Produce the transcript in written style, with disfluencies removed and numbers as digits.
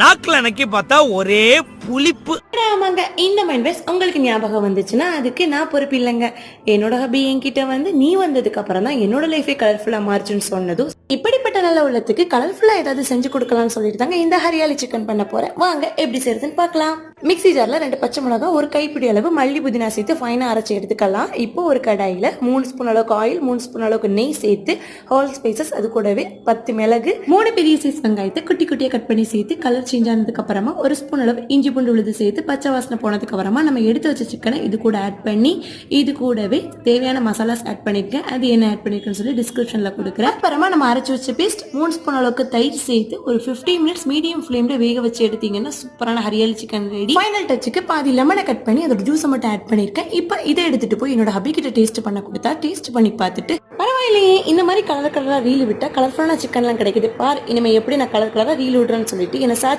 நாக்குல நக்கி பார்த்தா ஒரே புளிப்பு. ஆமாங்க, இந்த மைண்ட் வைஸ் உங்களுக்கு ஞாபகம் வந்துச்சுன்னா அதுக்கு நான் பொறுப்பு இல்லைங்க. என்னோட ஹபி என்கிட்ட வந்து நீ வந்ததுக்கு அப்புறம் தான் என்னோட லைஃபே கலர்ஃபுல்லா மாறுச்சுன்னு சொன்னதும், இப்படிப்பட்ட நல்ல உள்ளத்துக்கு கலர்ஃபுல்லா ஏதாவது செஞ்சு கொடுக்கலாம்னு சொல்லிட்டு தாங்க இந்த ஹரியாலி சிக்கன் பண்ண போறேன். வாங்க எப்படி செய்யறதுன்னு பார்க்கலாம். மிக்ஸி ஜார்ல 2 பச்சை மிளகா, ஒரு கைப்பிடி அளவு மல்லி புதினா சேர்த்து ஃபைனா அரைச்சி எடுத்துக்கலாம். இப்போ ஒரு கடாயில 3 ஸ்பூன் அளவுக்கு ஆயில், 3 ஸ்பூன் அளவுக்கு நெய் சேர்த்து ஹோல் ஸ்பைசஸ், அது கூடவே 10 மிளகு, 3 பெரிய சைஸ் வெங்காயத்தை குட்டி குட்டியா கட் பண்ணி சேர்த்து கலர் சேஞ்ச் ஆனதுக்கு அப்புறமா 1 ஸ்பூன் அளவு இஞ்சி பூண்டு விழுது சேர்த்து பச்சை வாசனை போனதுக்கு அப்புறமா நம்ம எடுத்து வச்ச சிக்கனை இது கூட ஆட் பண்ணி, இது கூடவே தேவையான மசாலாஸ் ஆட் பண்ணிருக்கேன். அது என்ன ஆட் பண்ணிருக்கேன்னு சொல்லி டிஸ்கிரிப்ஷன்ல கொடுக்குறேன். அப்புறமா நம்ம அரைச்சு வச்ச பேஸ்ட் 3 ஸ்பூன் அளவுக்கு தயிர் சேர்த்து ஒரு 15 மினிட்ஸ் மீடியம் ஃபிளேம்ல வேக வச்சு எடுத்தீங்கன்னா சூப்பரான ஹரியாலி சிக்கன் ரெடி. ஃபைனல் டச்சுக்கு பாதி லெமனை கட் பண்ணி அதோட ஜூஸை மட்டும் ஆட் பண்ணிருக்கேன். இப்போ இதை எடுத்துட்டு போய் என்னோட ஹபி கிட்ட டேஸ்ட் பண்ண கொடுத்தா டேஸ்ட் பண்ணி பார்த்துட்டு, பரவாயில்லையே இந்த மாதிரி கலர் கலரா ரீல் விட்டா கலர்ஃபுல்லான சிக்கன்லாம் கிடைக்குது பார், இனிமே எப்படி நான் கலர் கலரா ரீல் விடுறேன்னு சொல்லிட்டு என்ன சர்ச்